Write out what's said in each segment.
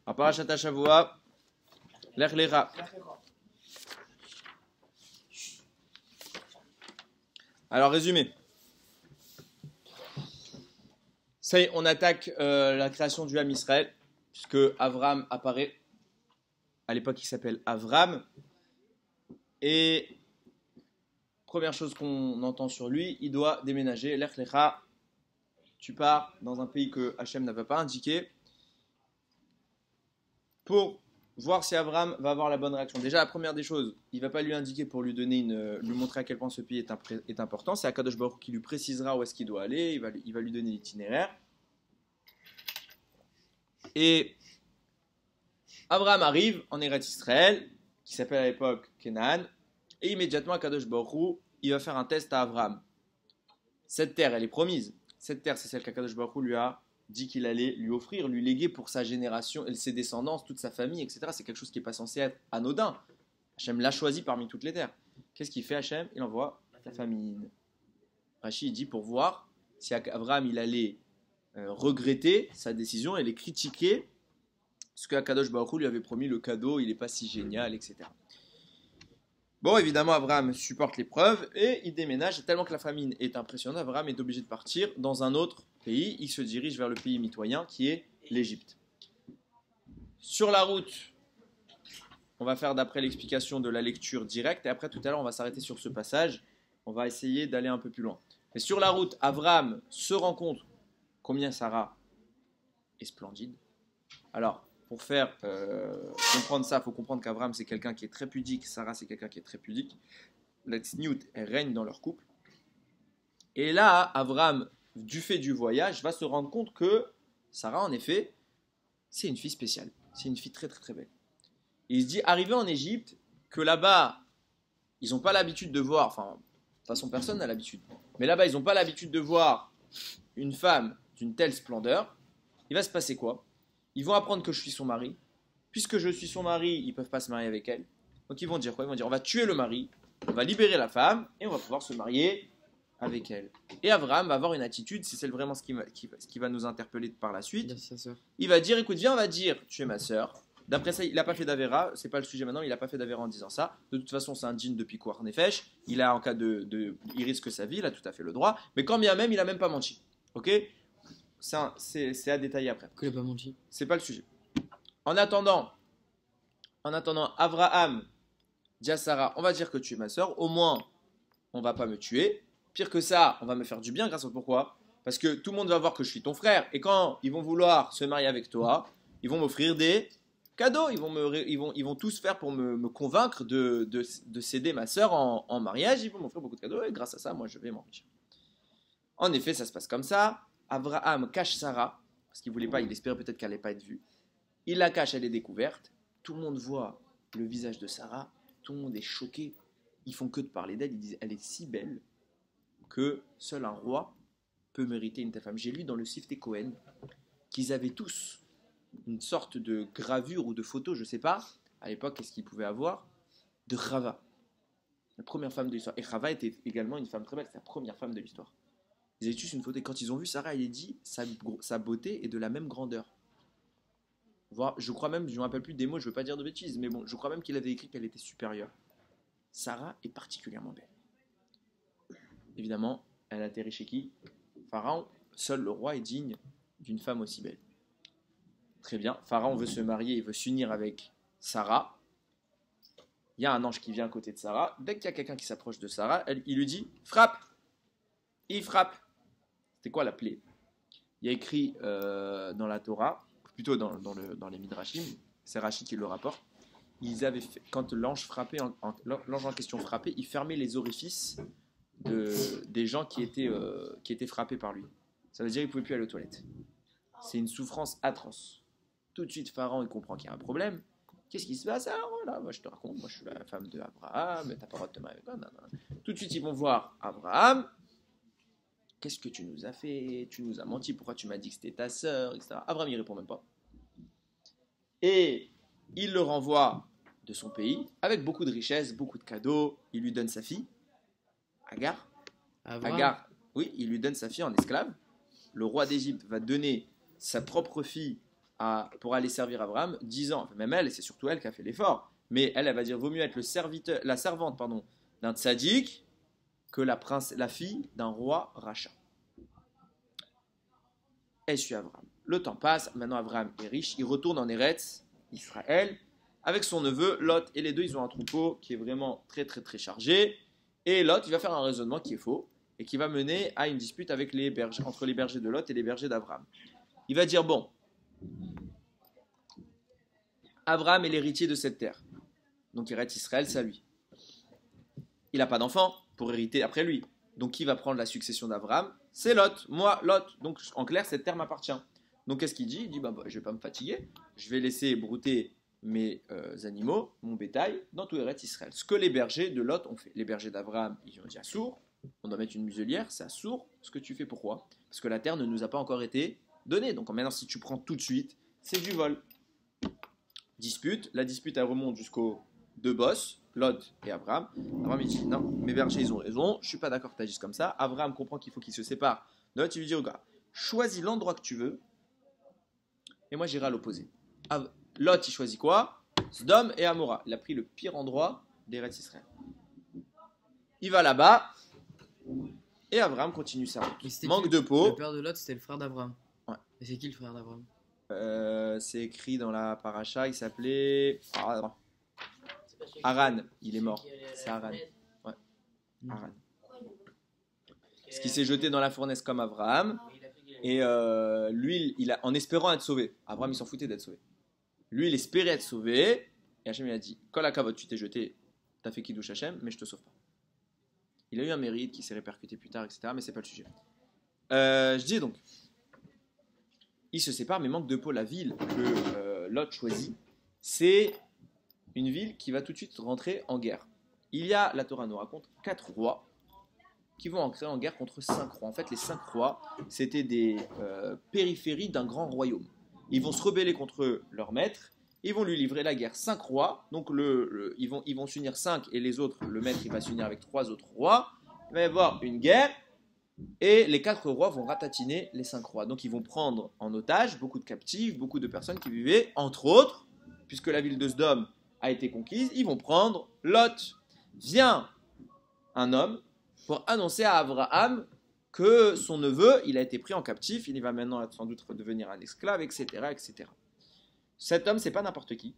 À Parashat Shavua, Lech Lecha. Alors, résumé. Ça y est, on attaque la création du Ham Israël, puisque Avram apparaît. À l'époque, il s'appelle Avram. Et première chose qu'on entend sur lui, il doit déménager. Lech Lecha. Tu pars dans un pays que Hachem n'avait pas indiqué pour voir si Avram va avoir la bonne réaction. Déjà, la première des choses, il ne va pas lui indiquer pour lui montrer à quel point ce pays est important. C'est Akadosh Baruch Hu qui lui précisera où est-ce qu'il doit aller. Il va lui donner l'itinéraire. Et Avram arrive en Eretz Israël, qui s'appelle à l'époque Canaan, et immédiatement Akadosh Baruch Hu, il va faire un test à Avram. Cette terre, elle est promise. Cette terre, c'est celle qu'Akadosh Baruch Hu lui a dit qu'il allait lui offrir, lui léguer pour sa génération, ses descendants, toute sa famille, etc. C'est quelque chose qui n'est pas censé être anodin. Hachem l'a choisi parmi toutes les terres. Qu'est-ce qu'il fait Hachem? Il envoie la famine. Rashi dit pour voir si Abraham il allait regretter sa décision et les critiquer, parce qu'Akadosh Baruch Hu lui avait promis le cadeau, il n'est pas si génial, etc. Bon, évidemment, Abraham supporte l'épreuve et il déménage. Tellement que la famine est impressionnante, Abraham est obligé de partir dans un autre pays. Il se dirige vers le pays mitoyen qui est l'Égypte. Sur la route, on va faire d'après l'explication de la lecture directe. Et après, tout à l'heure, on va s'arrêter sur ce passage. On va essayer d'aller un peu plus loin. Mais sur la route, Abraham se rend compte combien Sarah est splendide. Alors, pour faire comprendre ça, il faut comprendre qu'Abraham, c'est quelqu'un qui est très pudique. Sarah, c'est quelqu'un qui est très pudique. La tzniut, elle règne dans leur couple. Et là, Abraham, du fait du voyage, va se rendre compte que Sarah, en effet, c'est une fille spéciale. C'est une fille très, très, très belle. Et il se dit, arrivé en Égypte, que là-bas, ils n'ont pas l'habitude de voir, enfin, de toute façon, personne n'a l'habitude. Mais là-bas, ils n'ont pas l'habitude de voir une femme d'une telle splendeur. Il va se passer quoi? Ils vont apprendre que je suis son mari. Puisque je suis son mari, ils ne peuvent pas se marier avec elle. Donc ils vont dire quoi? Ils vont dire on va tuer le mari, on va libérer la femme et on va pouvoir se marier avec elle. Et Abraham va avoir une attitude, c'est celle vraiment ce qui va nous interpeller par la suite. Il va dire écoute, viens, on va dire tu es ma sœur. D'après ça, il n'a pas fait d'Avera, c'est pas le sujet maintenant, il n'a pas fait d'Avera en disant ça. De toute façon, c'est un djinn de Pikuar Nefesh. Il a en cas il risque sa vie, il a tout à fait le droit. Mais quand bien même, il n'a même pas menti. Ok? C'est à détailler après. Il n'a pas menti. C'est pas le sujet. En attendant, Abraham dit à Sarah, on va dire que tu es ma soeur, au moins on va pas me tuer. Pire que ça, on va me faire du bien grâce au pourquoi? Parce que tout le monde va voir que je suis ton frère, et quand ils vont vouloir se marier avec toi, ils vont m'offrir des cadeaux, ils vont tous faire pour me convaincre de céder ma soeur en mariage, ils vont m'offrir beaucoup de cadeaux, et grâce à ça, moi je vais m'enrichir. En effet, ça se passe comme ça. Abraham cache Sarah, parce qu'il voulait pas, il espérait peut-être qu'elle n'allait pas être vue. Il la cache, elle est découverte. Tout le monde voit le visage de Sarah. Tout le monde est choqué. Ils font que de parler d'elle. Ils disent elle est si belle que seul un roi peut mériter une telle femme. J'ai lu dans le Sifte Cohen qu'ils avaient tous une sorte de gravure ou de photo, je ne sais pas, à l'époque, qu'est-ce qu'ils pouvaient avoir, de Rava, la première femme de l'histoire. Et Rava était également une femme très belle, c'est la première femme de l'histoire. Ils avaient tous une photo. Et quand ils ont vu Sarah, il est dit sa beauté est de la même grandeur. Je crois même, je ne me rappelle plus des mots, je ne veux pas dire de bêtises, mais bon, je crois même qu'il avait écrit qu'elle était supérieure. Sarah est particulièrement belle. Évidemment, elle atterrit chez qui? Pharaon. Seul le roi est digne d'une femme aussi belle. Très bien. Pharaon veut se marier, il veut s'unir avec Sarah. Il y a un ange qui vient à côté de Sarah. Dès qu'il y a quelqu'un qui s'approche de Sarah, il lui dit frappe. Il frappe. C'était quoi la plaie? Il y a écrit dans la Torah, plutôt dans les Midrashim, c'est Rashi qui le rapporte, quand l'ange en question frappait, il fermait les orifices des gens qui étaient frappés par lui. Ça veut dire qu'il ne pouvait plus aller aux toilettes. C'est une souffrance atroce. Tout de suite, Pharaon il comprend qu'il y a un problème. Qu'est-ce qui se passe? Alors voilà, moi je te raconte, moi je suis la femme d'Abraham, t'as pas le droit de te marier avec moi. Tout de suite, ils vont voir Abraham. Qu'est-ce que tu nous as fait? Tu nous as menti, pourquoi tu m'as dit que c'était ta sœur, etc. Abraham, il répond même pas. Et il le renvoie de son pays, avec beaucoup de richesses, beaucoup de cadeaux. Il lui donne sa fille, Agar. Agar, oui, il lui donne sa fille en esclave. Le roi d'Égypte va donner sa propre fille pour aller servir Abraham 10 ans. Enfin, même elle, c'est surtout elle qui a fait l'effort. Mais elle va dire vaut mieux être la servante d'un tzaddik que la fille d'un roi rachat. Elle suit Abraham. Le temps passe, maintenant Abraham est riche, il retourne en Eretz, Israël, avec son neveu Lot, et les deux ils ont un troupeau qui est vraiment très très très chargé, et Lot il va faire un raisonnement qui est faux, et qui va mener à une dispute avec entre les bergers de Lot et les bergers d'Abraham. Il va dire bon, Abraham est l'héritier de cette terre, donc Eretz Israël c'est à lui. Il n'a pas d'enfant pour hériter après lui, donc qui va prendre la succession d'Abraham? C'est Lot, moi Lot, donc en clair cette terre m'appartient. Donc qu'est-ce qu'il dit? Il dit bah, je ne vais pas me fatiguer, je vais laisser brouter mes animaux, mon bétail, dans tout Eretz Israël. Ce que les bergers de Lot ont fait. Les bergers d'Abraham, ils ont dit Assour, on doit mettre une muselière, c'est Assour, ce que tu fais pourquoi? Parce que la terre ne nous a pas encore été donnée. Donc maintenant si tu prends tout de suite, c'est du vol. Dispute, la dispute elle remonte jusqu'aux deux boss, Lot et Abraham. Abraham il dit non, mes bergers ils ont raison, je suis pas d'accord que tu agisses comme ça. Abraham comprend qu'il faut qu'il se sépare. Lot il lui dit au gars, choisis l'endroit que tu veux, et moi j'irai à l'opposé. Lot il choisit quoi? Sdom et Amora. Il a pris le pire endroit d'Eretz Israël. Il va là-bas et Abraham continue sa route. Manque de peau. Le père de Lot c'était le frère d'Abraham. Ouais. Et c'est qui le frère d'Abraham? C'est écrit dans la paracha, il s'appelait Haran, il est mort. C'est Haran. Ouais. Haran. Parce qu'il s'est jeté dans la fournaise comme Abraham. Et lui, en espérant être sauvé. Abraham, il s'en foutait d'être sauvé. Lui, il espérait être sauvé. Et Hachem, il a dit Kol hakavod, tu t'es jeté, t'as fait Kiddush Hachem, mais je te sauve pas. Il a eu un mérite qui s'est répercuté plus tard, etc. Mais c'est pas le sujet. Je dis donc, il se sépare, mais manque de peau. La ville que Lot choisit, c'est une ville qui va tout de suite rentrer en guerre. Il y a, la Torah nous raconte, 4 rois qui vont entrer en guerre contre 5 rois. En fait, les 5 rois, c'était des périphéries d'un grand royaume. Ils vont se rebeller contre leur maître, ils vont lui livrer la guerre. 5 rois, donc ils vont s'unir 5 et les autres, le maître il va s'unir avec 3 autres rois. Il va y avoir une guerre et les 4 rois vont ratatiner les 5 rois. Donc ils vont prendre en otage beaucoup de captifs, beaucoup de personnes qui vivaient, entre autres, puisque la ville de Sdom a été conquise, ils vont prendre Lot. Vient un homme pour annoncer à Abraham que son neveu, il a été pris en captif, il va maintenant sans doute devenir un esclave, etc., etc. Cet homme, c'est pas n'importe qui.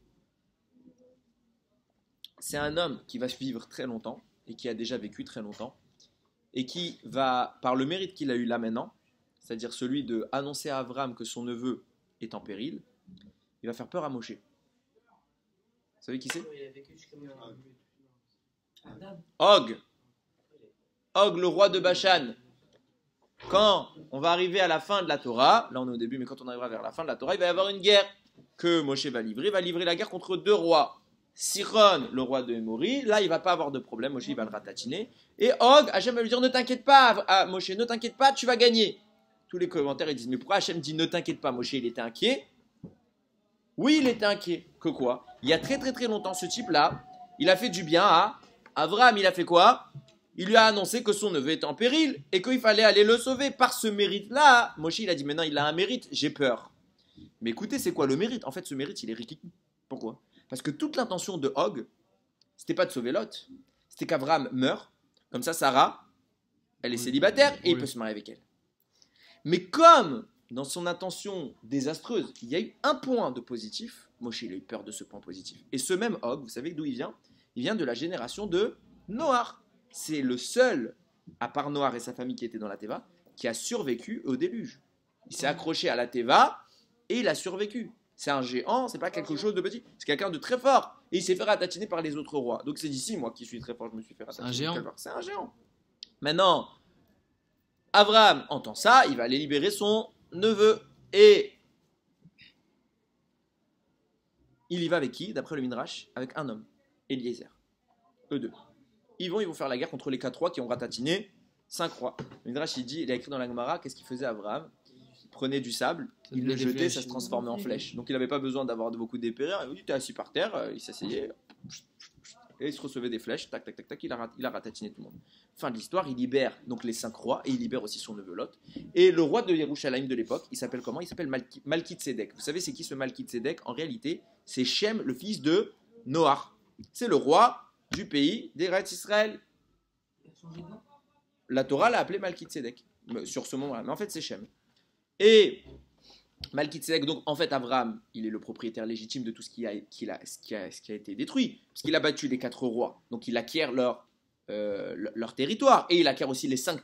C'est un homme qui va vivre très longtemps, et qui a déjà vécu très longtemps, et qui va, par le mérite qu'il a eu là maintenant, c'est-à-dire celui de annoncer à Abraham que son neveu est en péril, il va faire peur à Moshe. Vous savez qui c'est? Og. Og, le roi de Bashan. Quand on va arriver à la fin de la Torah, là on est au début, mais quand on arrivera vers la fin de la Torah, il va y avoir une guerre que Moshe va livrer. Il va livrer la guerre contre 2 rois. Siron, le roi de Hémori, là il va pas avoir de problème, Moshe il va le ratatiner. Et Og, Hachem va lui dire ne t'inquiète pas, Moshe, ne t'inquiète pas, tu vas gagner. Tous les commentaires ils disent mais pourquoi Hachem dit ne t'inquiète pas? Moshe il était inquiet. Oui, il était inquiet. Que quoi? Il y a très très très longtemps, ce type-là, il a fait du bien à Abraham. Il a fait quoi? Il lui a annoncé que son neveu était en péril et qu'il fallait aller le sauver. Par ce mérite-là, Moshe il a dit maintenant il a un mérite, j'ai peur. Mais écoutez, c'est quoi le mérite? En fait, ce mérite, il est rikiki. Pourquoi? Parce que toute l'intention de Og, c'était pas de sauver Lot, c'était qu'Abraham meure. Comme ça, Sarah, elle est célibataire et il peut se marier avec elle. Mais comme dans son intention désastreuse, il y a eu un point de positif, Moshe il a eu peur de ce point positif. Et ce même Og, vous savez d'où il vient? Il vient de la génération de Noach. C'est le seul, à part Noach et sa famille qui étaient dans la Teva, qui a survécu au déluge. Il s'est accroché à la Teva et il a survécu. C'est un géant, c'est pas quelque chose de petit, c'est quelqu'un de très fort. Et il s'est fait ratatiner par les autres rois. Donc c'est d'ici, moi qui suis très fort, je me suis fait ratatiner. C'est un géant. C'est un géant. Maintenant, Abraham entend ça, il va aller libérer son neveu. Et il y va avec qui? D'après le Midrash, avec un homme, Eliezer. Eux deux. Ils vont faire la guerre contre les 4 rois qui ont ratatiné 5 rois. Le Midrash il a écrit dans la Gemara, qu'est-ce qu'il faisait Abraham? Il prenait du sable, il le jetait, ça se transformait en flèche. Donc il n'avait pas besoin d'avoir beaucoup d'épée. Il dit t'es assis par terre, il s'asseyait. Et il se recevait des flèches, tac, tac, tac, tac, il a ratatiné tout le monde. Fin de l'histoire, il libère donc les 5 rois et il libère aussi son neveu Lot. Et le roi de Yerushalayim de l'époque, il s'appelle comment? Il s'appelle Malkitsédek. Vous savez c'est qui ce Malkitsédek? En réalité, c'est Shem, le fils de Noach. C'est le roi du pays d'Eretz Israël. La Torah l'a appelé Malkitsédek sur ce moment-là, mais en fait c'est Shem. Et Malkitsédek, donc en fait Abraham, il est le propriétaire légitime de tout ce qui a été détruit, parce qu'il a battu les 4 rois, donc il acquiert leur territoire, et il acquiert aussi les 5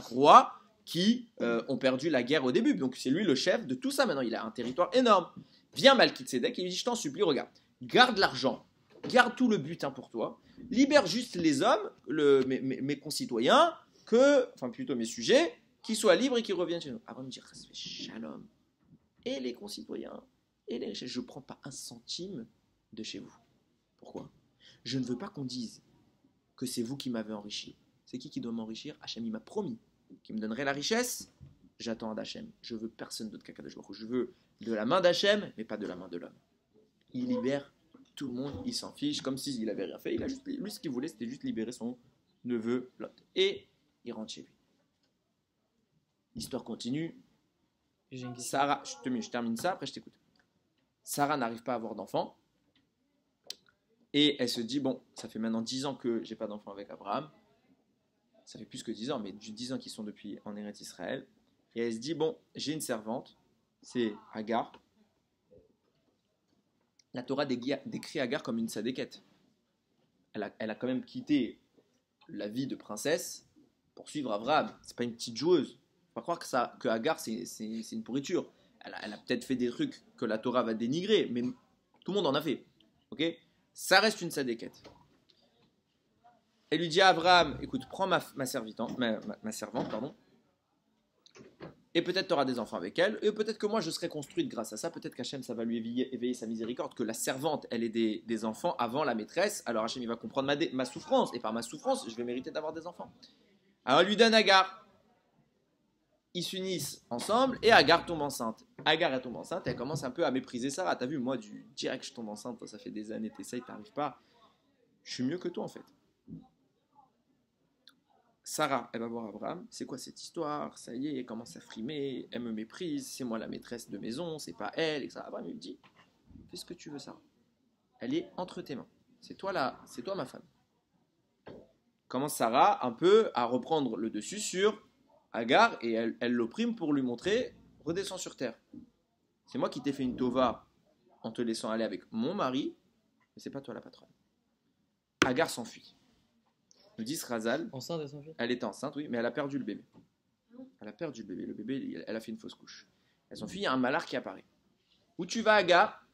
rois qui ont perdu la guerre au début, donc c'est lui le chef de tout ça maintenant, il a un territoire énorme. Vient Malkitsédek et il dit, je t'en supplie, regarde, garde l'argent, garde tout le butin pour toi, libère juste les hommes, mes concitoyens, enfin plutôt mes sujets, qui soient libres et qui reviennent chez nous. Avant de me dire, shalom, et les concitoyens, et les richesses, je ne prends pas un centime de chez vous. Pourquoi? Je ne veux pas qu'on dise que c'est vous qui m'avez enrichi. C'est qui doit m'enrichir? Hachem, il m'a promis qu'il me donnerait la richesse. J'attends d'Hachem. Je veux personne d'autre qu'Akadosh Baruch Hu. Je veux de la main d'Hachem, mais pas de la main de l'homme. Il libère tout le monde, il s'en fiche, comme s'il n'avait rien fait. Lui, ce qu'il voulait, c'était juste libérer son neveu Lot. Et il rentre chez lui. L'histoire continue. Sarah, je termine ça, après je t'écoute. Sarah n'arrive pas à avoir d'enfant. Et elle se dit, bon, ça fait maintenant 10 ans que j'ai pas d'enfant avec Abraham. Ça fait plus que 10 ans, mais 10 ans qu'ils sont depuis en Eretz Israël. Et elle se dit, bon, j'ai une servante, c'est Agar. La Torah décrit Agar comme une sadéquette. Elle a quand même quitté la vie de princesse pour suivre Abraham. C'est pas une petite joueuse. Faut pas croire que Agar c'est une pourriture. Elle a peut-être fait des trucs que la Torah va dénigrer, mais tout le monde en a fait. Ok? Ça reste une sadéquette. Elle lui dit à Abraham, écoute, prends ma servante, pardon, et peut-être tu auras des enfants avec elle, et peut-être que moi je serai construite grâce à ça, peut-être qu'Hachem ça va lui éveiller sa miséricorde, que la servante elle ait des enfants avant la maîtresse, alors Hachem il va comprendre ma souffrance, et par ma souffrance je vais mériter d'avoir des enfants. Alors elle lui donne Agar. Ils s'unissent ensemble et Agar tombe enceinte. Agar elle tombe enceinte et elle commence un peu à mépriser Sarah. T'as vu, moi, direct je tombe enceinte, toi, ça fait des années, t'essayes, t'arrives pas. Je suis mieux que toi en fait. Sarah, elle va voir Abraham. C'est quoi cette histoire? Ça y est, elle commence à frimer. Elle me méprise. C'est moi la maîtresse de maison, c'est pas elle. Et ça. Abraham lui dit, fais ce que tu veux, Sarah. Elle est entre tes mains. C'est toi ma femme. Commence Sarah un peu à reprendre le dessus sur Agar et elle l'opprime pour lui montrer, redescends sur terre. C'est moi qui t'ai fait une tova en te laissant aller avec mon mari, mais c'est pas toi la patronne. Agar s'enfuit. Nous dit Razal. Enceinte, elle s'enfuit. Elle était enceinte, oui, mais elle a perdu le bébé. Elle a perdu le bébé. Le bébé, elle a fait une fausse couche. Elle s'enfuit, il y a un malard qui apparaît. Où tu vas, Agar?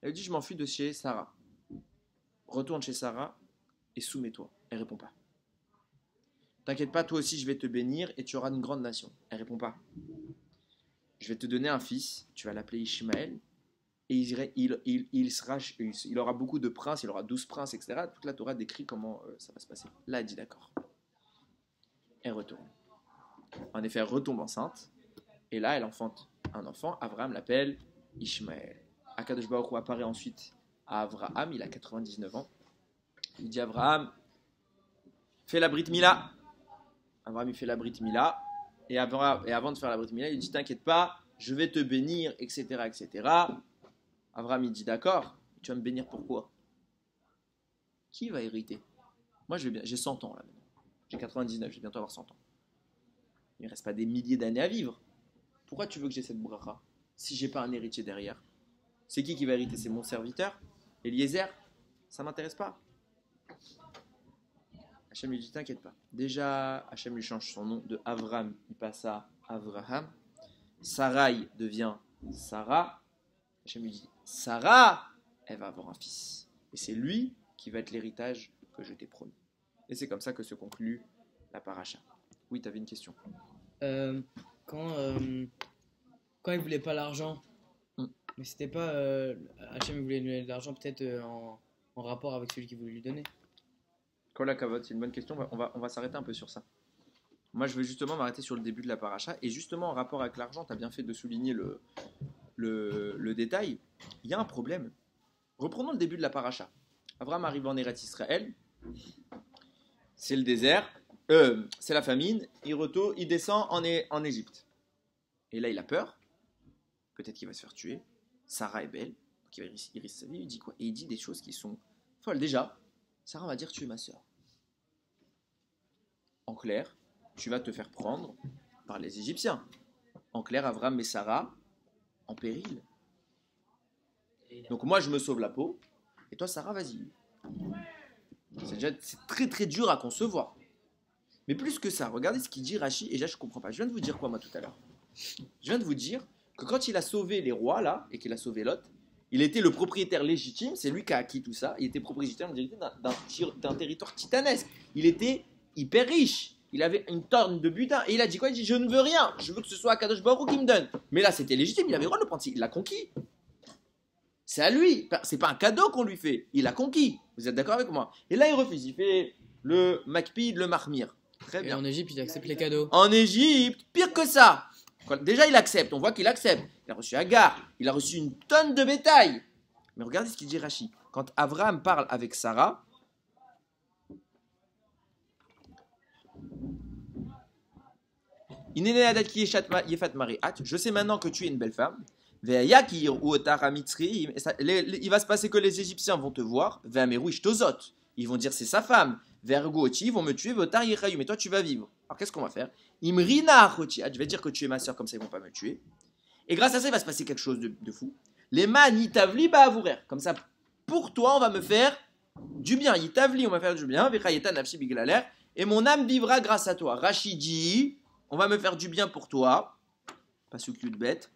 Elle dit, je m'enfuis de chez Sarah. Retourne chez Sarah et soumets-toi. Elle répond pas. T'inquiète pas, toi aussi je vais te bénir et tu auras une grande nation. Elle répond pas. Je vais te donner un fils, tu vas l'appeler Ishmaël, et il aura beaucoup de princes, il aura 12 princes, etc. Toute la Torah décrit comment ça va se passer. Là, elle dit d'accord. Elle retourne. En effet, elle retombe enceinte, et là, elle enfante un enfant. Abraham l'appelle Ishmaël. Akadosh Baruch Hu apparaît ensuite à Abraham, il a 99 ans. Il dit Abraham, fais la Brit Mila. Abraham il fait la Brit Mila et avant de faire la Brit Mila il dit t'inquiète pas je vais te bénir etc. Abraham il dit d'accord tu vas me bénir pourquoi? Qui va hériter? Moi j'ai 100 ans là maintenant, j'ai 99, je vais bientôt avoir 100 ans, il ne reste pas des milliers d'années à vivre. Pourquoi tu veux que j'ai cette bracha si j'ai pas un héritier derrière? C'est qui va hériter? C'est mon serviteur Eliezer? Ça m'intéresse pas. Hachem lui dit t'inquiète pas. Déjà, Hachem lui change son nom de Avram, il passe à Avraham. Sarai devient Sarah. Hachem lui dit Sarah, elle va avoir un fils. Et c'est lui qui va être l'héritage que je t'ai promis. Et c'est comme ça que se conclut la paracha. Oui, tu avais une question. Quand il voulait pas l'argent, mais c'était pas Hachem voulait lui donner de l'argent peut-être en rapport avec celui qui voulait lui donner. Kola Kavod, c'est une bonne question. On va s'arrêter un peu sur ça. Moi, je veux justement m'arrêter sur le début de la paracha. Et justement, en rapport avec l'argent, tu as bien fait de souligner le détail. Il y a un problème. Reprenons le début de la paracha. Abraham arrive en Eretz Israël, c'est le désert, c'est la famine, il descend en Égypte. Et là, il a peur, peut-être qu'il va se faire tuer. Sarah est belle, donc il risque sa vie, il dit quoi? Et il dit des choses qui sont folles. Déjà, Sarah va dire tu es ma soeur. En clair, tu vas te faire prendre par les Égyptiens. En clair, Abraham met Sarah en péril. Donc moi, je me sauve la peau, et toi, Sarah, vas-y. C'est très très dur à concevoir. Mais plus que ça, regardez ce qu'il dit Rachi, et là, je ne comprends pas. Je viens de vous dire quoi, moi, tout à l'heure? Je viens de vous dire que quand il a sauvé les rois, là, et qu'il a sauvé Lot, il était le propriétaire légitime, c'est lui qui a acquis tout ça, il était propriétaire d'un territoire titanesque. Il était hyper riche. Il avait une tonne de butin. Et il a dit quoi? Il dit je ne veux rien. Je veux que ce soit Akadosh Baruch Hu qui me donne. Mais là, c'était légitime. Il avait le droit de le prendre. Il l'a conquis. C'est à lui. C'est pas un cadeau qu'on lui fait. Il l'a conquis. Vous êtes d'accord avec moi? Et là, il refuse. Il fait le Makpid, le Mahmir. Très bien. Et en Égypte, il accepte les cadeaux. En Égypte, pire que ça. Déjà, il accepte. On voit qu'il accepte. Il a reçu Agar. Il a reçu une tonne de bétail. Mais regardez ce qu'il dit Rachi. Quand Abraham parle avec Sarah, je sais maintenant que tu es une belle femme. Il va se passer que les Égyptiens vont te voir. Ils vont dire c'est sa femme. Ils vont me tuer. Mais toi tu vas vivre. Alors qu'est-ce qu'on va faire? Je vais dire que tu es ma soeur, comme ça ils vont pas me tuer. Et grâce à ça il va se passer quelque chose de fou. Les manitavli ba'avourer. Comme ça pour toi on va me faire du bien. Yitavli on va faire du bien. Et mon âme vivra grâce à toi. Rachidi. On va me faire du bien pour toi. Pas ce cul de bête.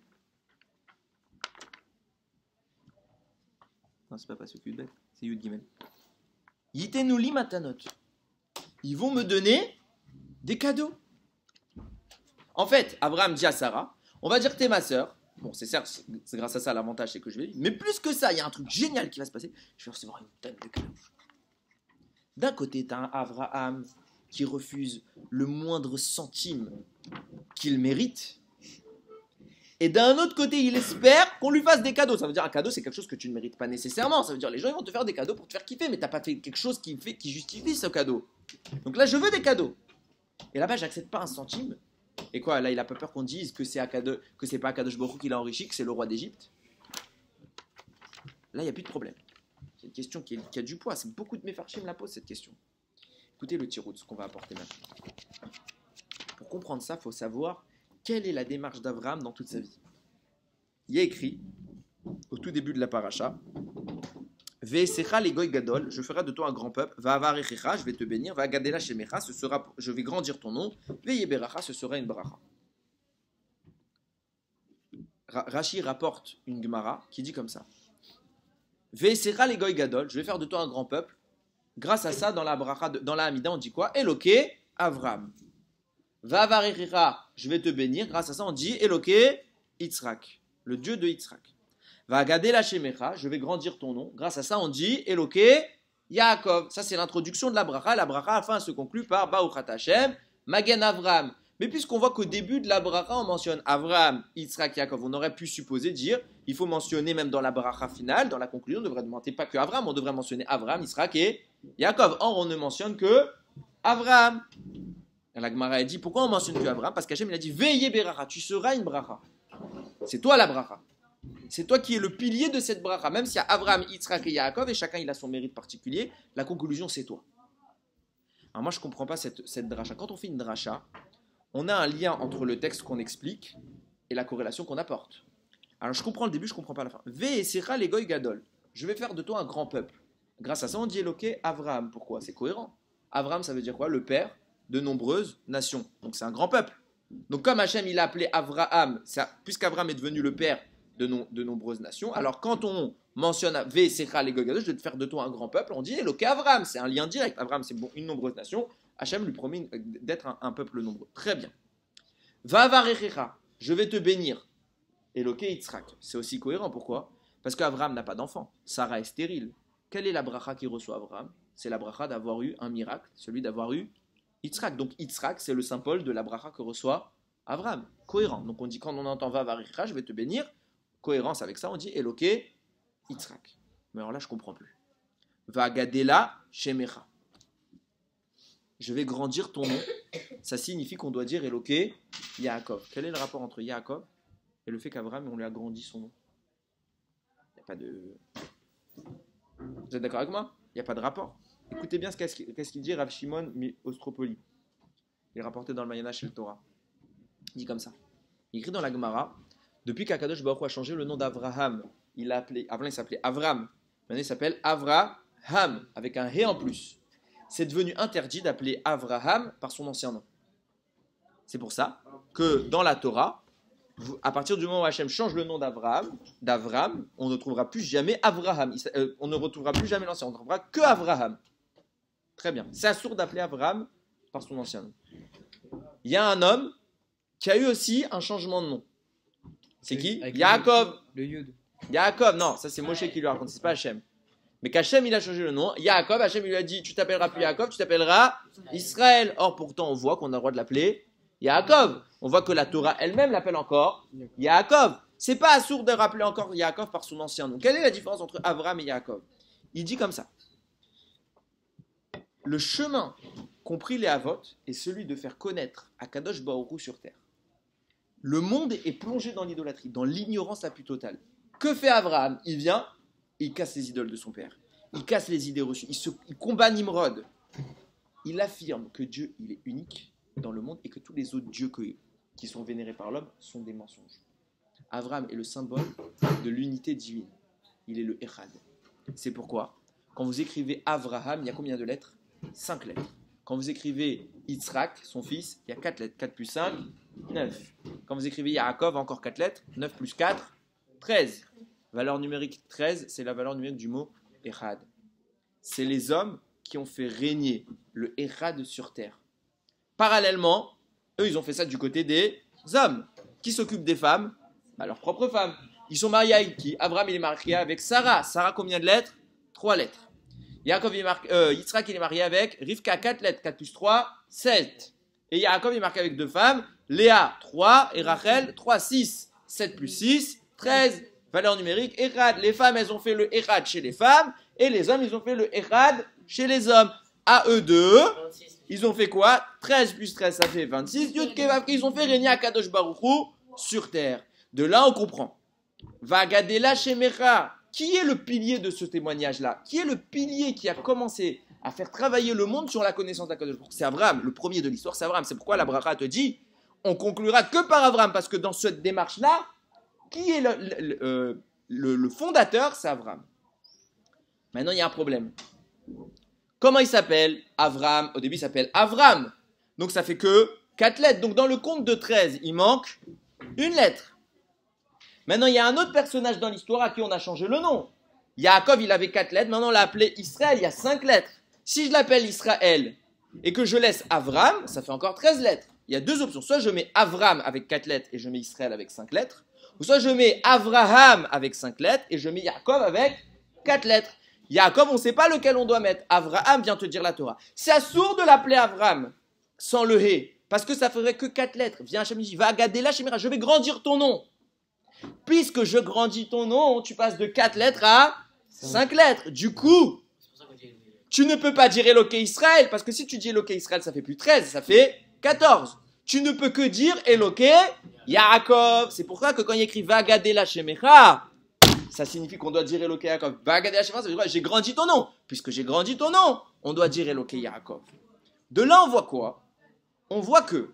Non, c'est pas ce cul de bête. C'est Yud Gimel. Yitenuli matanot. Ils vont me donner des cadeaux. En fait, Abraham dit à Sarah, on va dire que t'es ma sœur. Bon, c'est certes, c'est grâce à ça l'avantage, c'est que je vais vivre. Mais plus que ça, il y a un truc génial qui va se passer. Je vais recevoir une tonne de cadeaux. D'un côté, t'as un Abraham qui refuse le moindre centime qu'il mérite. Et d'un autre côté, il espère qu'on lui fasse des cadeaux. Ça veut dire un cadeau, c'est quelque chose que tu ne mérites pas nécessairement. Ça veut dire les gens ils vont te faire des cadeaux pour te faire kiffer, mais t'as pas fait quelque chose qui justifie ce cadeau. Donc là, je veux des cadeaux. Et là-bas, j'accepte pas un centime. Et quoi, là, il a pas peur qu'on dise que c'est pas Akadosh Baruch Hu qui l'a enrichi, que c'est le roi d'Égypte. Là, il n'y a plus de problème. C'est une question qui a du poids. C'est beaucoup de Mefarchim la posent cette question. Écoutez le tirout, ce qu'on va apporter maintenant. Pour comprendre ça, il faut savoir quelle est la démarche d'Abraham dans toute sa vie. Il y a écrit, au tout début de la paracha, Ve'esecha legoy gadol, je ferai de toi un grand peuple, Va'avarechecha, je vais te bénir, Va'gadela shemecha, je vais grandir ton nom, Ve'yeberacha, ce sera une bracha. Rashi rapporte une Gemara qui dit comme ça. Ve'esecha legoy gadol, je vais faire de toi un grand peuple. Grâce à ça, dans la bracha, dans la Hamida, on dit quoi? Eloké, Avram. Va'avarechecha, je vais te bénir. Grâce à ça, on dit Eloké, Yitzhak, le Dieu de Yitzhak. Va'gadela shemecha, je vais grandir ton nom. Grâce à ça, on dit Eloké, Yaakov. Ça, c'est l'introduction de la bracha. La bracha, à la fin, se conclut par Baruchat Hashem, Magen Avram. Mais puisqu'on voit qu'au début de la bracha, on mentionne Avram, Yitzhak, Yaakov, on aurait pu supposer dire, il faut mentionner même dans la bracha finale, dans la conclusion, on devrait demander pas que Avram, on devrait mentionner Avram, Yitzhak et Yaakov. Or, on ne mentionne que Avram. Et la Gemara a dit, pourquoi on mentionne que Avram? Parce qu'Hachem, il a dit, Veillez beracha, tu seras une bracha. C'est toi la bracha. C'est toi qui es le pilier de cette bracha. Même s'il y a Avram, Yitzhak et Yaakov, et chacun il a son mérite particulier, la conclusion c'est toi. Alors moi je ne comprends pas cette dracha. Quand on fait une dracha, on a un lien entre le texte qu'on explique et la corrélation qu'on apporte. Alors je comprends le début, je ne comprends pas la fin. Ve'esecha legoy gadol. Je vais faire de toi un grand peuple. Grâce à ça, on dit Eloké Avraham. Pourquoi? C'est cohérent. Avraham, ça veut dire quoi? Le père de nombreuses nations. Donc c'est un grand peuple. Donc comme Hachem il a appelé Avraham, puisqu'Avraham est devenu le père de nombreuses nations, alors quand on mentionne Ve'esecha legoy gadol, je vais te faire de toi un grand peuple, on dit Eloké Avraham. C'est un lien direct. Avraham, c'est une nombreuse nation. Hachem lui promet d'être un peuple nombreux. Très bien. Va'avarechecha, je vais te bénir. Eloké Yitzhak. C'est aussi cohérent. Pourquoi? Parce qu'Avraham n'a pas d'enfant. Sarah est stérile. Quelle est la bracha qui reçoit Avraham? C'est la bracha d'avoir eu un miracle, celui d'avoir eu Yitzhak. Donc Yitzhak, c'est le symbole de la bracha que reçoit Avraham. Cohérent. Donc on dit quand on entend Va'avarechecha, je vais te bénir. Cohérence avec ça, on dit Eloké Yitzhak. Mais alors là, je ne comprends plus. Vagadela Shemecha. Je vais grandir ton nom. Ça signifie qu'on doit dire Eloké Yaakov. Quel est le rapport entre Yaakov et le fait qu'Abraham, on lui a grandi son nom? Il n'y a pas de... Vous êtes d'accord avec moi? Il n'y a pas de rapport. Écoutez bien qu'est-ce qu'il dit Rav Shimon Ostropoli. Il est rapporté dans le Mayana chez le Torah. Il dit comme ça. Il écrit dans la Gemara, depuis qu'Akadosh Baruch Hu a changé le nom d'Avraham, avant il s'appelait Avram, maintenant il s'appelle Avraham, avec un He en plus. C'est devenu interdit d'appeler Avraham par son ancien nom. C'est pour ça que dans la Torah, à partir du moment où Hachem change le nom d'Avram, on ne trouvera plus jamais Avraham. On ne retrouvera plus jamais l'ancien, on ne trouvera que Avraham. Très bien. C'est assourd d'appeler Avraham par son ancien nom. Il y a un homme qui a eu aussi un changement de nom. C'est qui? Yaakov. Le Yud. Yaakov, non, ça c'est Moshe qui lui a raconté, c'est pas Hachem. Mais qu'Hachem il a changé le nom. Yaakov, Hachem il lui a dit, tu t'appelleras plus Yaakov, tu t'appelleras Israël. Or pourtant on voit qu'on a le droit de l'appeler Yaakov. On voit que la Torah elle-même l'appelle encore Yaakov. C'est pas assourd de rappeler encore Yaakov par son ancien nom. Quelle est la différence entre Avram et Yaakov? Il dit comme ça. Le chemin qu'ont pris les Havot est celui de faire connaître Akadosh Baruch Hu sur terre. Le monde est plongé dans l'idolâtrie, dans l'ignorance la plus totale. Que fait Abraham? Il vient, il casse les idoles de son père. Il casse les idées reçues. Il combat Nimrod. Il affirme que Dieu, il est unique dans le monde et que tous les autres dieux qui sont vénérés par l'homme sont des mensonges. Abraham est le symbole de l'unité divine. Il est le Echad. C'est pourquoi, quand vous écrivez Avraham, il y a combien de lettres? 5 lettres. Quand vous écrivez Yitzhak, son fils, il y a 4 lettres. 4 plus 5, 9. Quand vous écrivez Yaakov, encore 4 lettres. 9 plus 4, 13. Valeur numérique 13, c'est la valeur numérique du mot Echad. C'est les hommes qui ont fait régner le Echad sur terre. Parallèlement, eux, ils ont fait ça du côté des hommes. Qui s'occupent des femmes? Leurs propres femmes. Ils sont mariés avec qui? Abraham, il est marié avec Sarah. Sarah, combien de lettres? 3 lettres. Yitzhak, il est marié avec Rivka, 4 lettres. 4 plus 3, 7. Et Yaakov, il est marié avec 2 femmes. Léa, 3. Et Rachel, 3, 6. 7 plus 6, 13. Valeur numérique, Echad. Les femmes, elles ont fait le Echad chez les femmes. Et les hommes, ils ont fait le Echad chez les hommes. À eux deux, ils ont fait quoi? 13 plus 13, ça fait 26. Ils ont fait régner Akadosh Baruch Hu sur terre. De là, on comprend. Vagadela Shemecha. Qui est le pilier de ce témoignage-là? Qui est le pilier qui a commencé à faire travailler le monde sur la connaissance d'Akadosh Baruch Hu? C'est Abraham. Le premier de l'histoire, c'est Abraham. C'est pourquoi la bracha te dit, on conclura que par Abraham. Parce que dans cette démarche-là, qui est le fondateur? C'est Abraham. Maintenant, il y a un problème. Comment il s'appelle? Abraham. Au début, il s'appelle Avram. Donc, ça fait que 4 lettres. Donc, dans le compte de 13, il manque une lettre. Maintenant, il y a un autre personnage dans l'histoire à qui on a changé le nom. Yaakov, il avait 4 lettres. Maintenant, on l'a appelé Israël. Il y a 5 lettres. Si je l'appelle Israël et que je laisse Avram, ça fait encore 13 lettres. Il y a 2 options. Soit je mets Avram avec 4 lettres et je mets Israël avec 5 lettres. Ou soit je mets Avraham avec 5 lettres et je mets Yaakov avec 4 lettres. Yaakov, on ne sait pas lequel on doit mettre. Avraham vient te dire la Torah. C'est assourd de l'appeler Avram sans le He, parce que ça ferait que 4 lettres. Viens Hachem dit, va Gadela Shemira, je vais grandir ton nom. Puisque je grandis ton nom, tu passes de 4 lettres à 5 lettres. Du coup, tu ne peux pas dire Eloké Israël, parce que si tu dis Eloké Israël, ça fait plus 13, ça fait 14. Tu ne peux que dire Eloké Yaakov. C'est pour ça que quand il écrit va Gadela Shemira, ça signifie qu'on doit dire Eloké Yaakov. Va Gadela Shemira, ça veut dire j'ai grandi ton nom. Puisque j'ai grandi ton nom, on doit dire Eloké Yaakov. De là, on voit quoi? On voit que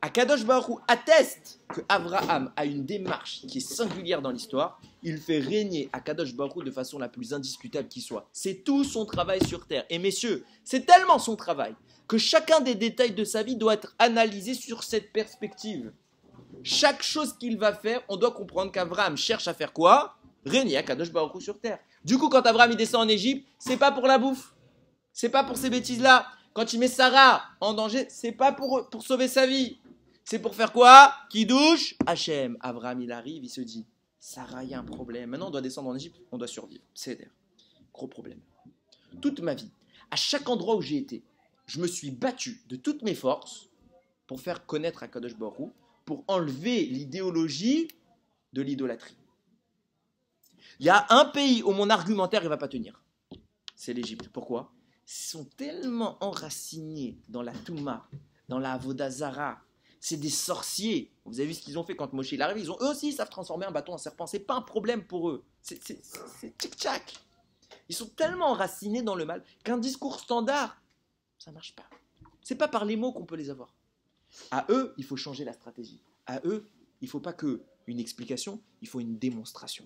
Akadosh Baruch Hu atteste que Abraham a une démarche qui est singulière dans l'histoire. Il fait régner Akadosh Baruch Hu de façon la plus indiscutable qui soit. C'est tout son travail sur terre. Et messieurs, c'est tellement son travail que chacun des détails de sa vie doit être analysé sur cette perspective. Chaque chose qu'il va faire, on doit comprendre qu'Abraham cherche à faire quoi? Régner Akadosh Baruch Hu sur terre. Du coup, quand Abraham il descend en Égypte, c'est pas pour la bouffe. C'est pas pour ces bêtises-là. Quand il met Sarah en danger, c'est pas pour sauver sa vie. C'est pour faire quoi? Kiddush Hachem. Abraham, il arrive, il se dit, Sarah, il y a un problème. Maintenant, on doit descendre en Égypte, on doit survivre. C'est gros problème. Toute ma vie, à chaque endroit où j'ai été, je me suis battu de toutes mes forces pour faire connaître Akadosh Baruch Hu, pour enlever l'idéologie de l'idolâtrie. Il y a un pays où mon argumentaire ne va pas tenir. c'est l'Égypte. Pourquoi? Ils sont tellement enracinés dans la Touma, dans la Avodazara. C'est des sorciers. Vous avez vu ce qu'ils ont fait quand Moshe est arrivé. Eux aussi, ils savent transformer un bâton en serpent. C'est pas un problème pour eux. C'est tchic-tchac. Ils sont tellement enracinés dans le mal qu'un discours standard, ça marche pas. C'est pas par les mots qu'on peut les avoir. À eux, il faut changer la stratégie. À eux, il ne faut pas qu'une explication, il faut une démonstration.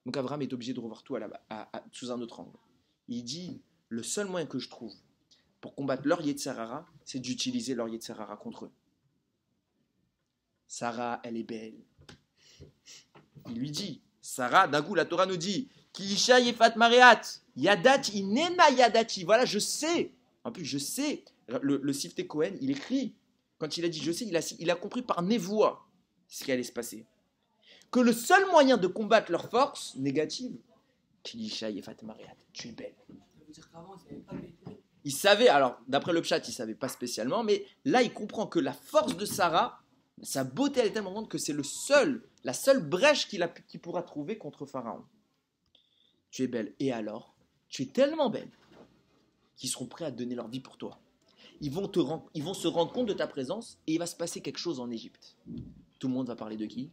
Donc Abraham est obligé de revoir tout sous un autre angle. Il dit, le seul moyen que je trouve pour combattre leur Yetzirara, c'est d'utiliser leur Yetzirara contre eux. Sarah, elle est belle. Il lui dit, Sarah, d'un coup, la Torah nous dit, Ki isha yefat mareat, yadati nena yadati. Voilà, je sais. En plus, je sais. Le Sifte Cohen, il écrit, quand il a dit je sais, il a compris par névoie ce qui allait se passer. Que le seul moyen de combattre leur force négative, Ki isha yefat mareat, tu es belle. Ça veut dire qu'avant, ils n'avaient pas vérité. Il savait, alors d'après le pshat, il ne savait pas spécialement, mais là il comprend que la force de Sarah, sa beauté, elle est tellement grande que c'est la seule brèche qu'il pourra trouver contre Pharaon. Tu es belle, et alors, tu es tellement belle qu'ils seront prêts à donner leur vie pour toi. Ils vont se rendre compte de ta présence et il va se passer quelque chose en Égypte. Tout le monde va parler de qui?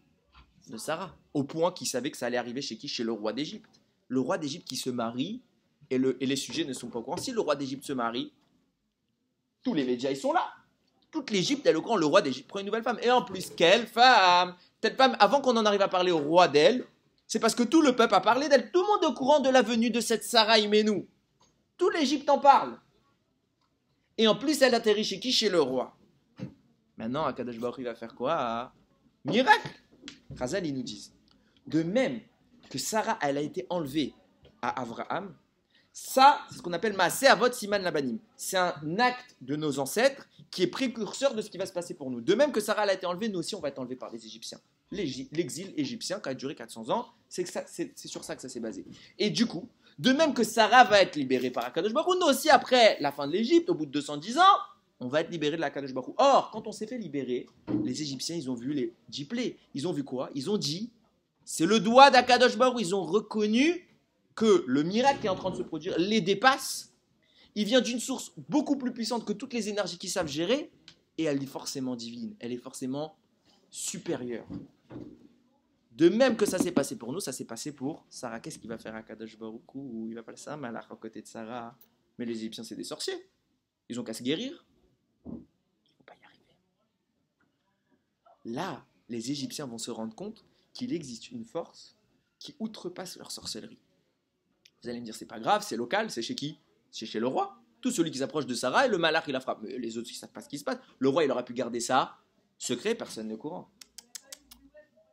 De Sarah. Au point qu'ils savaient que ça allait arriver chez qui? Chez le roi d'Égypte. Le roi d'Égypte qui se marie et les sujets ne sont pas au courant. Si le roi d'Égypte se marie, tous les médias ils sont là. Toute l'Égypte est au courant. Le roi d'Égypte prend une nouvelle femme. Et en plus, quelle femme! Cette femme, avant qu'on en arrive à parler au roi d'elle, c'est parce que tout le peuple a parlé d'elle. Tout le monde est au courant de la venue de cette Sarah Imenou. Tout l'Égypte en parle. Et en plus, elle atterrit chez qui? Chez le roi. Maintenant, Akadosh Baruch Hu va faire quoi? Miracle! Chazal, ils nous disent. De même que Sarah, elle a été enlevée à Abraham, ça, c'est ce qu'on appelle Maaseh Avot Siman Labanim. C'est un acte de nos ancêtres qui est précurseur de ce qui va se passer pour nous. De même que Sarah elle a été enlevée, nous aussi, on va être enlevés par les Égyptiens. L'exil égyptien, qui a duré 400 ans, c'est sur ça que ça s'est basé. Et du coup, de même que Sarah va être libérée par Akadosh Baruch Hu, nous aussi, après la fin de l'Égypte, au bout de 210 ans, on va être libérés de l'Akadosh Baruch Hu. Or, quand on s'est fait libérer, les Égyptiens, ils ont vu les 10 plaies. Ils ont vu quoi? Ils ont dit, c'est le doigt d'Akadosh Baruch Hu. Ils ont reconnu que le miracle qui est en train de se produire les dépasse. Il vient d'une source beaucoup plus puissante que toutes les énergies qu'ils savent gérer, et elle est forcément divine, elle est forcément supérieure. De même que ça s'est passé pour nous, ça s'est passé pour Sarah. Qu'est-ce qu'il va faire à Kadosh Baruch Hu? Ou il va pas le ça, malach à côté de Sarah. Mais les Égyptiens, c'est des sorciers. Ils ont qu'à se guérir. Ils ne vont pas y arriver. Là, les Égyptiens vont se rendre compte qu'il existe une force qui outrepasse leur sorcellerie. Vous allez me dire, c'est pas grave, c'est local, c'est chez qui? C'est chez le roi. Tout celui qui s'approche de Sarah, et le malach, il la frappe. Mais les autres, ils ne savent pas ce qui se passe. Le roi, il aurait pu garder ça secret, personne n'est au courant.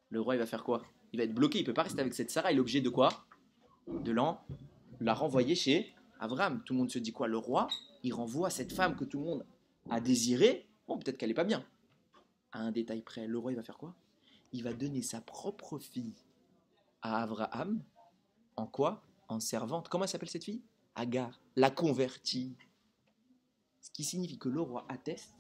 Le roi, il va faire quoi? Il va être bloqué, il ne peut pas rester avec cette Sarah. Il est obligé de quoi? De la renvoyer chez Abraham. Tout le monde se dit quoi? Le roi, il renvoie cette femme que tout le monde a désirée. Bon, peut-être qu'elle n'est pas bien. À un détail près, le roi, il va faire quoi? Il va donner sa propre fille à Abraham. En quoi? En servante. Comment elle s'appelle cette fille? Agar, la convertie. Ce qui signifie que le roi atteste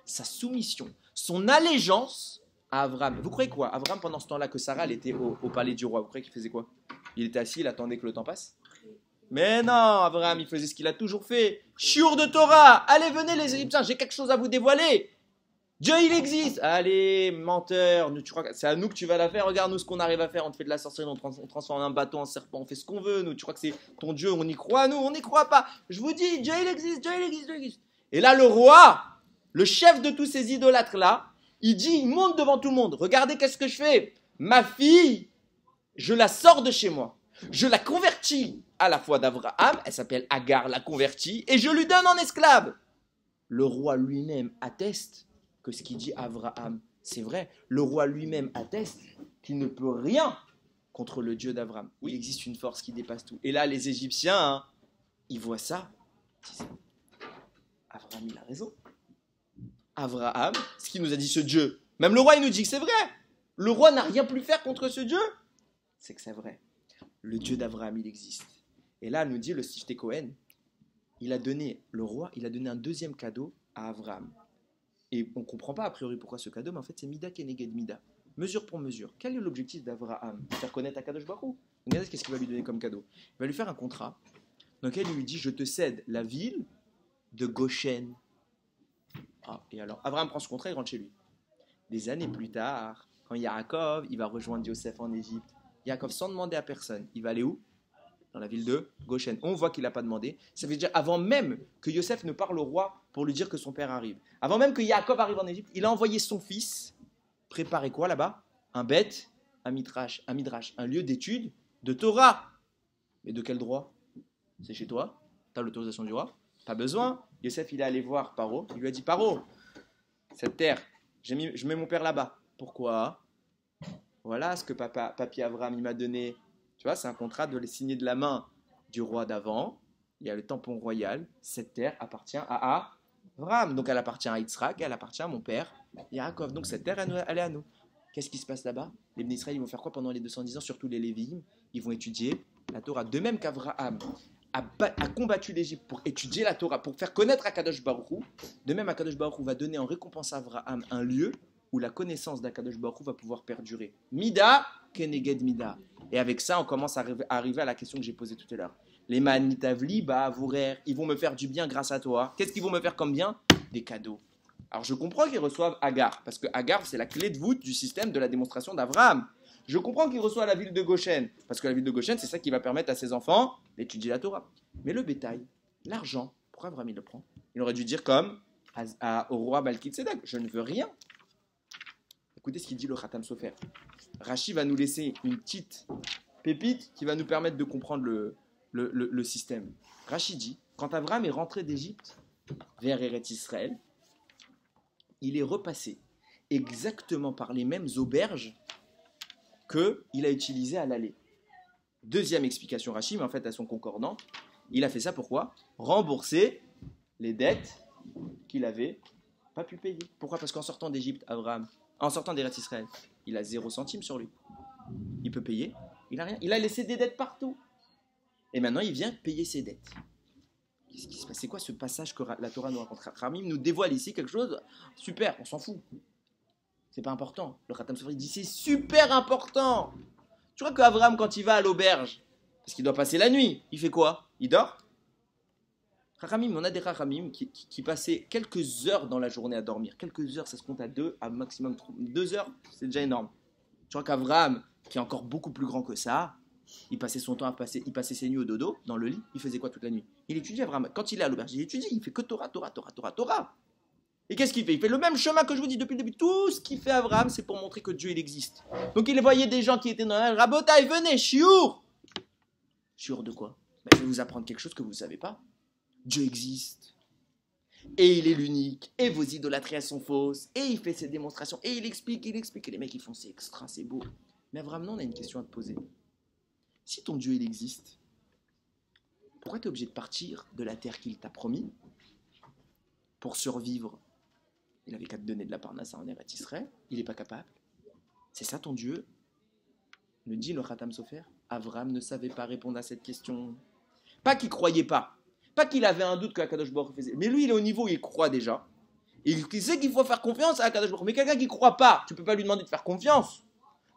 sa soumission, son allégeance à Abraham. Vous croyez quoi? Abraham, pendant ce temps-là que Sarah elle était au palais du roi, vous croyez qu'il faisait quoi? Il était assis, il attendait que le temps passe? Mais non, Abraham, il faisait ce qu'il a toujours fait. Chiour de Torah, allez, venez les Égyptiens, j'ai quelque chose à vous dévoiler. Dieu, il existe. Allez, menteur, tu crois que c'est à nous que tu vas la faire? Regarde nous ce qu'on arrive à faire, on te fait de la sorcellerie, on transforme un bâton en serpent, on fait ce qu'on veut, nous. Tu crois que c'est ton Dieu, on y croit, nous, on n'y croit pas. Je vous dis, Dieu, il existe, Dieu, il existe, Dieu, il existe. Et là, le roi, le chef de tous ces idolâtres-là, il dit, il monte devant tout le monde. Regardez qu'est-ce que je fais. Ma fille, je la sors de chez moi. Je la convertis à la foi d'Abraham, elle s'appelle Agar, la convertie, et je lui donne en esclave. Le roi lui-même atteste que ce qu'il dit Abraham, c'est vrai. Le roi lui-même atteste qu'il ne peut rien contre le Dieu d'Abraham. Oui, il existe une force qui dépasse tout. Et là, les Égyptiens, ils voient ça. Ils disent, Abraham, il a raison. Abraham, ce qu'il nous a dit ce Dieu, même le roi, il nous dit que c'est vrai. Le roi n'a rien pu faire contre ce Dieu. C'est que c'est vrai. Le Dieu d'Abraham, il existe. Et là, nous dit le Sifte Cohen, le roi, il a donné un deuxième cadeau à Abraham. Et on ne comprend pas a priori pourquoi ce cadeau, mais en fait c'est Mida Keneged Mida. Mesure pour mesure. Quel est l'objectif d'Abraham? Faire connaître Akadosh Baruch Hu. Regardez qu'est-ce qu'il va lui donner comme cadeau. Il va lui faire un contrat dans lequel il lui dit, je te cède la ville de Goshen. Ah, et alors, Abraham prend ce contrat et rentre chez lui. Des années plus tard, quand Yaakov, il va rejoindre Yosef en Égypte, Yaakov, sans demander à personne, il va aller où? Dans la ville de Goshen. On voit qu'il n'a pas demandé. Ça veut dire avant même que Yosef ne parle au roi pour lui dire que son père arrive. Avant même que Yaakov arrive en Égypte, il a envoyé son fils préparer quoi là-bas? Un beth, un midrash, un lieu d'étude de Torah. Mais de quel droit? C'est chez toi? Tu as l'autorisation du roi? Pas besoin. Yosef, il est allé voir Paro. Il lui a dit, Paro, cette terre, je mets mon père là-bas. Pourquoi? Voilà ce que papy Abraham il m'a donné. Tu vois, c'est un contrat de les signer de la main du roi d'avant. Il y a le tampon royal. Cette terre appartient à Abraham. Donc elle appartient à Yitzhak, elle appartient à mon père, Yaakov. Donc cette terre, elle est à nous. Qu'est-ce qui se passe là-bas? Les Bnei Israël, ils vont faire quoi pendant les 210 ans? Surtout les Lévi'im. Ils vont étudier la Torah. De même qu'Abraham a combattu l'Égypte pour étudier la Torah, pour faire connaître Akadosh Baruch Hu, de même Akadosh Baruch Hu va donner en récompense à Abraham un lieu où la connaissance d'Akadosh Baruch Hu va pouvoir perdurer. Mida, keneged mida. Et avec ça, on commence à arriver à la question que j'ai posée tout à l'heure. Les manitavli, avourer, ils vont me faire du bien grâce à toi. Qu'est-ce qu'ils vont me faire comme bien? Des cadeaux. Alors je comprends qu'ils reçoivent Agar, parce que Agar, c'est la clé de voûte du système de la démonstration d'Abraham. Je comprends qu'il reçoit la ville de Goshen, parce que la ville de Goshen, c'est ça qui va permettre à ses enfants d'étudier la Torah. Mais le bétail, l'argent, pourquoi Abraham il le prend? Il aurait dû dire comme au roi Malkitsédek, je ne veux rien. Écoutez ce qu'il dit le Khatam Sofer. Rashi va nous laisser une petite pépite qui va nous permettre de comprendre le système. Rashi dit, quand Abraham est rentré d'Égypte vers Eretz Israël, il est repassé exactement par les mêmes auberges qu'il a utilisées à l'aller. Deuxième explication Rashi, mais en fait elles sont concordantes. Il a fait ça pourquoi? Rembourser les dettes qu'il avait pas pu payer. Pourquoi? Parce qu'en sortant d'Égypte, Abraham, en sortant d'Eretz Israël, il a 0 centime sur lui. Il peut payer, il a rien. Il a laissé des dettes partout. Et maintenant, il vient payer ses dettes. Qu'est-ce qui se passe? C'est quoi ce passage que la Torah nous raconte? Ramim nous dévoile ici quelque chose super, on s'en fout. C'est pas important. Le Khatam Sofer dit c'est super important. Tu vois qu'Abraham, quand il va à l'auberge, parce qu'il doit passer la nuit, il fait quoi? Il dort? Chachamim, on a des Chachamim qui passaient quelques heures dans la journée à dormir. Quelques heures, ça se compte à maximum 2 heures, c'est déjà énorme. Tu vois qu'Abraham, qui est encore beaucoup plus grand que ça, il passait son temps il passait ses nuits au dodo, dans le lit. Il faisait quoi toute la nuit? Il étudiait Abraham. Quand il est à l'auberge, il étudie, il fait que Torah. Et qu'est-ce qu'il fait? Il fait le même chemin que je vous dis depuis le début. Tout ce qu'il fait Abraham, c'est pour montrer que Dieu, il existe. Donc il voyait des gens qui étaient dans la Rabotaï, venez, chiour. Chiour de quoi? Je vais vous apprendre quelque chose que vous ne savez pas. Dieu existe. Et il est l'unique. Et vos idolâtries, elles sont fausses. Et il fait ses démonstrations. Et il explique. Et les mecs, ils font, c'est extra, c'est beau. Mais Abraham, non, on a une question à te poser. Si ton Dieu, il existe, pourquoi tu es obligé de partir de la terre qu'il t'a promis pour survivre? Il avait qu'à te donner de la parnassa en Eretz Israël. Il n'est pas capable. C'est ça ton Dieu? Me dit le Khatam Sofer. Abraham ne savait pas répondre à cette question. Pas qu'il croyait pas. Pas qu'il avait un doute que Akadosh Baruch Hu faisait. Mais lui, il est au niveau où il croit déjà. Et il sait qu'il faut faire confiance à Akadosh Baruch Hu. Mais quelqu'un qui ne croit pas, tu ne peux pas lui demander de faire confiance.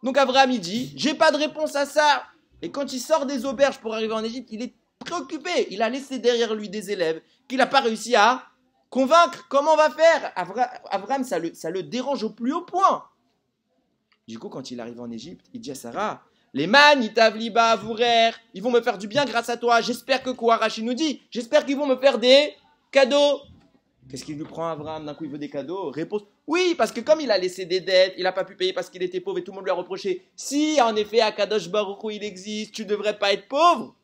Donc Abraham, il dit, j'ai pas de réponse à ça. Et quand il sort des auberges pour arriver en Égypte, il est préoccupé. Il a laissé derrière lui des élèves qu'il n'a pas réussi à convaincre. Comment on va faire? Abraham, ça le dérange au plus haut point. Du coup, quand il arrive en Égypte, il dit à Sarah, les man, ils vont me faire du bien grâce à toi. J'espère que quoi? Rashi nous dit, j'espère qu'ils vont me faire des cadeaux. Qu'est-ce qu'il lui prend Abraham? D'un coup, il veut des cadeaux. Réponse, oui, parce que comme il a laissé des dettes, il n'a pas pu payer parce qu'il était pauvre et tout le monde lui a reproché. Si, en effet, Akadosh Baruch Hu, il existe, tu ne devrais pas être pauvre.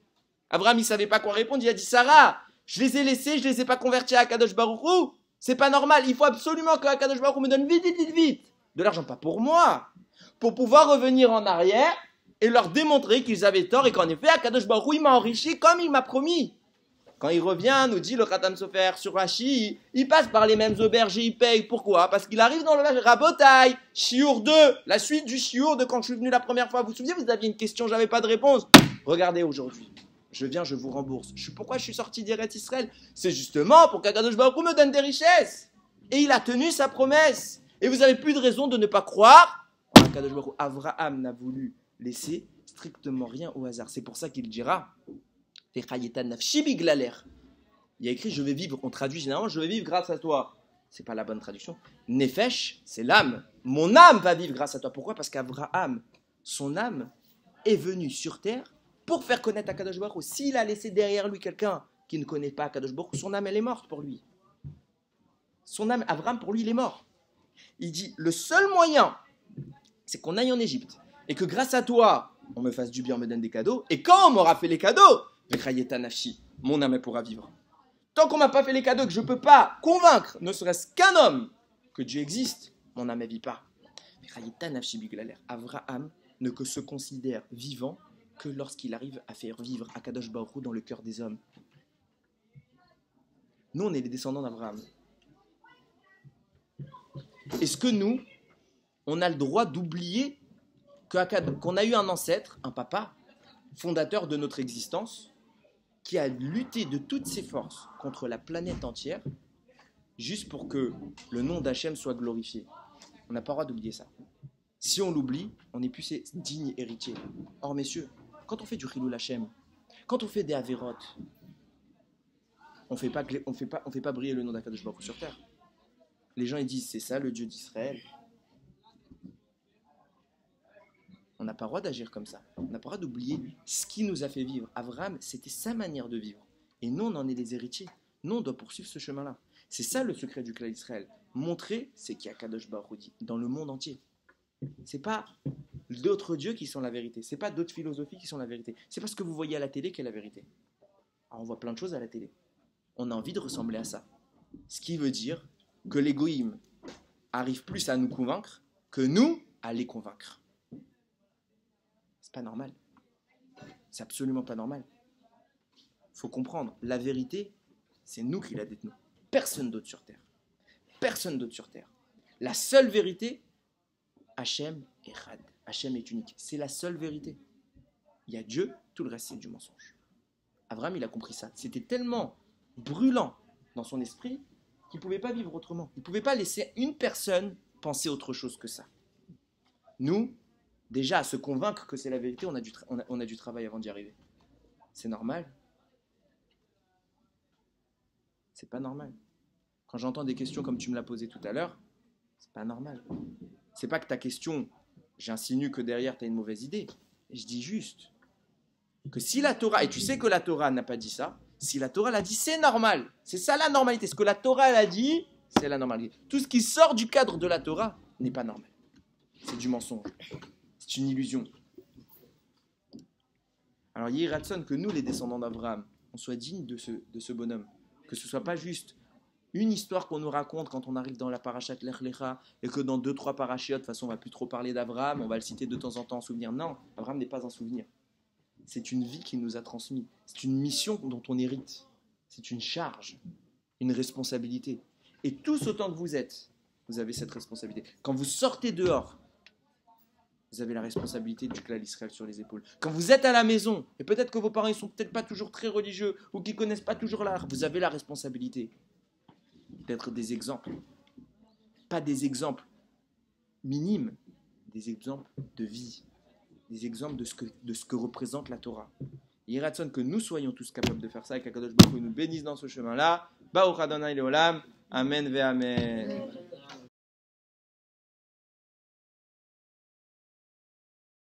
Abraham, il ne savait pas quoi répondre. Il a dit, Sarah, je les ai laissés, je ne les ai pas convertis à Akadosh Baruch Hu. C'est pas normal. Il faut absolument que Akadosh Baruch Hu me donne vite de l'argent, pas pour moi. Pour pouvoir revenir en arrière et leur démontrer qu'ils avaient tort et qu'en effet, Akadosh Baruch Hu, il m'a enrichi comme il m'a promis. Quand il revient, nous dit le Khatam Sofer sur Rashi, il passe par les mêmes auberges et il paye. Pourquoi? Parce qu'il arrive dans le Rabotaï, Chiour 2, la suite du Chiour de quand je suis venu la première fois. Vous vous souvenez, vous aviez une question, j'avais pas de réponse. Regardez aujourd'hui, je viens, je vous rembourse. Pourquoi je suis sorti d'Eretz Israël? C'est justement pour qu'Akadosh Baruch Hu me donne des richesses. Et il a tenu sa promesse. Et vous n'avez plus de raison de ne pas croire. Akadosh Baruch Hu, Abraham n'a voulu laisser strictement rien au hasard. C'est pour ça qu'il dira, Vechayeta nafshi biglaler. Il y a écrit je vais vivre, on traduit généralement je vais vivre grâce à toi. C'est pas la bonne traduction. Nefesh, c'est l'âme. Mon âme va vivre grâce à toi. Pourquoi? Parce qu'Abraham, son âme, est venue sur terre pour faire connaître Akadosh Baruch Hu. S'il a laissé derrière lui quelqu'un qui ne connaît pas Akadosh Baruch Hu, son âme, elle est morte pour lui. Son âme, Abraham, pour lui, il est mort. Il dit, le seul moyen, c'est qu'on aille en Égypte et que grâce à toi, on me fasse du bien, on me donne des cadeaux. Et quand on m'aura fait les cadeaux, Vechayeta nafshi, mon âme pourra vivre. Tant qu'on m'a pas fait les cadeaux, que je ne peux pas convaincre, ne serait-ce qu'un homme, que Dieu existe, mon âme ne vit pas. Abraham ne que se considère vivant que lorsqu'il arrive à faire vivre Akadosh Baruch Hu dans le cœur des hommes. Nous, on est les descendants d'Abraham. Est-ce que nous, on a le droit d'oublier qu'on a eu un ancêtre, un papa, fondateur de notre existence, qui a lutté de toutes ses forces contre la planète entière, juste pour que le nom d'Hachem soit glorifié. On n'a pas le droit d'oublier ça. Si on l'oublie, on n'est plus ses dignes héritiers. Or, messieurs, quand on fait du Chilul Hachem, quand on fait des Averot, on ne fait pas briller le nom d'Akadosh Baruch Hu sur terre. Les gens ils disent, c'est ça le Dieu d'Israël. On n'a pas le droit d'agir comme ça. On n'a pas le droit d'oublier ce qui nous a fait vivre. Abraham, c'était sa manière de vivre. Et nous, on en est les héritiers. Nous, on doit poursuivre ce chemin-là. C'est ça le secret du clan d'Israël. Montrer, c'est qu'il y a Kadosh Baruch Hu dans le monde entier. C'est pas d'autres dieux qui sont la vérité. C'est pas d'autres philosophies qui sont la vérité. C'est pas ce que vous voyez à la télé qui est la vérité. Alors, on voit plein de choses à la télé. On a envie de ressembler à ça. Ce qui veut dire que l'égoïme arrive plus à nous convaincre que nous à les convaincre. C'est pas normal. C'est absolument pas normal. Faut comprendre, la vérité, c'est nous qui la détenons. Personne d'autre sur terre. Personne d'autre sur terre. La seule vérité, Hachem est Had. Hachem est unique. C'est la seule vérité. Il y a Dieu, tout le reste c'est du mensonge. Abraham, il a compris ça. C'était tellement brûlant dans son esprit qu'il ne pouvait pas vivre autrement. Il ne pouvait pas laisser une personne penser autre chose que ça. Nous, déjà, à se convaincre que c'est la vérité, on a du travail avant d'y arriver. C'est normal? C'est pas normal. Quand j'entends des questions comme tu me l'as posé tout à l'heure, c'est pas normal. C'est pas que ta question, j'insinue que derrière tu as une mauvaise idée. Et je dis juste que si la Torah, et tu sais que la Torah n'a pas dit ça, si la Torah l'a dit, c'est normal. C'est ça la normalité. Ce que la Torah l'a dit, c'est la normalité. Tout ce qui sort du cadre de la Torah n'est pas normal. C'est du mensonge. C'est une illusion. Alors, Yéhi Ratson, que nous, les descendants d'Abraham, on soit dignes de ce bonhomme. Que ce ne soit pas juste une histoire qu'on nous raconte quand on arrive dans la parashat Lech Lecha et que dans 2-3 parachiotes, de toute façon, on ne va plus trop parler d'Abraham, on va le citer de temps en temps en souvenir. Non, Abraham n'est pas un souvenir. C'est une vie qu'il nous a transmise. C'est une mission dont on hérite. C'est une charge, une responsabilité. Et tous autant que vous êtes, vous avez cette responsabilité. Quand vous sortez dehors, vous avez la responsabilité du clan d'Israël sur les épaules. Quand vous êtes à la maison, et peut-être que vos parents ne sont peut-être pas toujours très religieux ou qu'ils ne connaissent pas toujours l'art, vous avez la responsabilité d'être des exemples. Pas des exemples minimes, des exemples de vie, des exemples de ce que représente la Torah. Il ratsonne que nous soyons tous capables de faire ça et qu'Akadosh Baruch Hu nous bénisse dans ce chemin-là. Baruch Adonai Leolam. Amen ve Amen.